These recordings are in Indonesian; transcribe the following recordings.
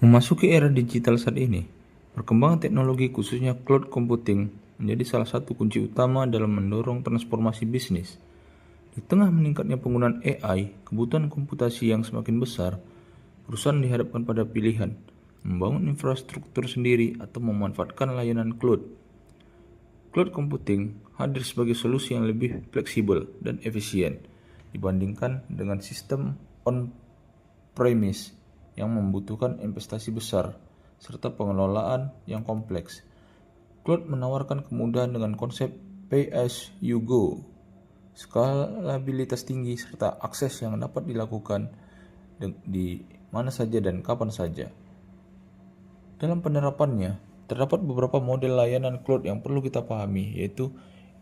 Memasuki era digital saat ini, perkembangan teknologi khususnya cloud computing menjadi salah satu kunci utama dalam mendorong transformasi bisnis. Di tengah meningkatnya penggunaan AI, kebutuhan komputasi yang semakin besar, perusahaan dihadapkan pada pilihan membangun infrastruktur sendiri atau memanfaatkan layanan cloud. Cloud computing hadir sebagai solusi yang lebih fleksibel dan efisien dibandingkan dengan sistem on-premise yang membutuhkan investasi besar serta pengelolaan yang kompleks. Cloud menawarkan kemudahan dengan konsep pay as you go, skalabilitas tinggi serta akses yang dapat dilakukan di mana saja dan kapan saja. Dalam penerapannya, terdapat beberapa model layanan cloud yang perlu kita pahami, yaitu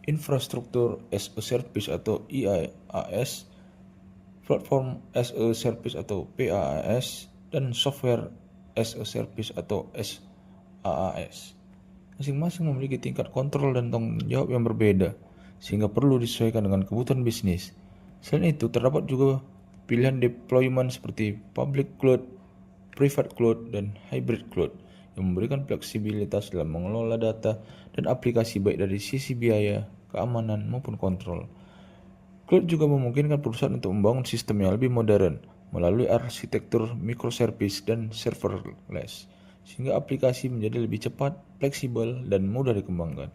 Infrastructure as a Service atau IaaS, Platform as a Service atau PaaS, dan Software as a Service atau SaaS. Masing-masing memiliki tingkat kontrol dan tanggung jawab yang berbeda, sehingga perlu disesuaikan dengan kebutuhan bisnis. Selain itu, terdapat juga pilihan deployment seperti public cloud, private cloud, dan hybrid cloud yang memberikan fleksibilitas dalam mengelola data dan aplikasi baik dari sisi biaya, keamanan, maupun kontrol. Cloud juga memungkinkan perusahaan untuk membangun sistem yang lebih modern melalui arsitektur microservice dan serverless, sehingga aplikasi menjadi lebih cepat, fleksibel, dan mudah dikembangkan.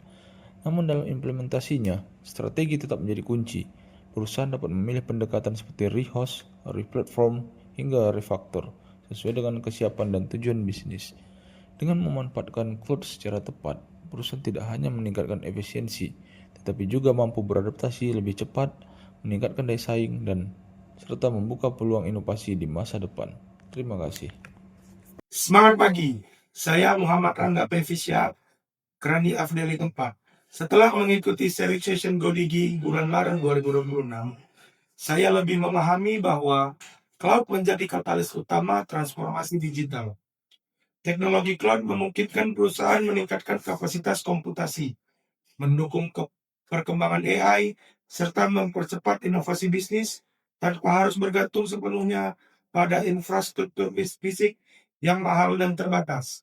Namun dalam implementasinya, strategi tetap menjadi kunci. Perusahaan dapat memilih pendekatan seperti rehost, replatform, hingga refactor, sesuai dengan kesiapan dan tujuan bisnis. Dengan memanfaatkan cloud secara tepat, perusahaan tidak hanya meningkatkan efisiensi, tetapi juga mampu beradaptasi lebih cepat, meningkatkan daya saing, dan serta membuka peluang inovasi di masa depan. Terima kasih. Semangat pagi, saya Muhammad Rangga Pevisya, Krani Afdeli Tempat. Setelah mengikuti seri session GoDigi bulan Maret 2026, saya lebih memahami bahwa cloud menjadi katalis utama transformasi digital. Teknologi cloud memungkinkan perusahaan meningkatkan kapasitas komputasi, mendukung perkembangan AI, serta mempercepat inovasi bisnis tanpa harus bergantung sepenuhnya pada infrastruktur fisik yang mahal dan terbatas.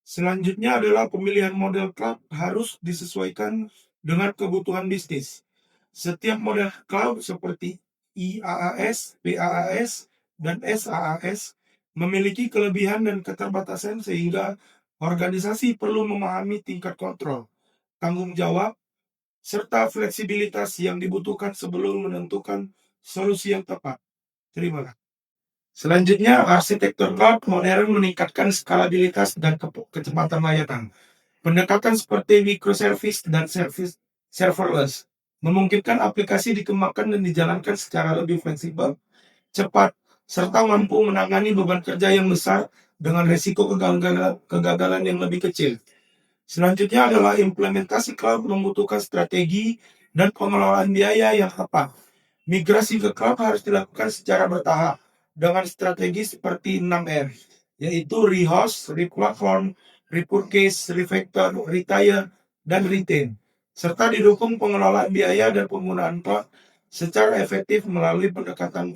Selanjutnya adalah pemilihan model cloud harus disesuaikan dengan kebutuhan bisnis. Setiap model cloud seperti IaaS, PaaS, dan SaaS memiliki kelebihan dan keterbatasan sehingga organisasi perlu memahami tingkat kontrol, tanggung jawab, serta fleksibilitas yang dibutuhkan sebelum menentukan solusi yang tepat. Terima kasih. Selanjutnya, arsitektur cloud modern meningkatkan skalabilitas dan kecepatan layanan. Pendekatan seperti microservice dan serverless memungkinkan aplikasi dikembangkan dan dijalankan secara lebih fleksibel, cepat, serta mampu menangani beban kerja yang besar dengan risiko kegagalan yang lebih kecil. Selanjutnya adalah implementasi cloud membutuhkan strategi dan pengelolaan biaya yang tepat. Migrasi ke cloud harus dilakukan secara bertahap dengan strategi seperti 6R, yaitu rehost, replatform, repurchase, refactor, retire, dan retain, serta didukung pengelolaan biaya dan penggunaan cloud secara efektif melalui pendekatan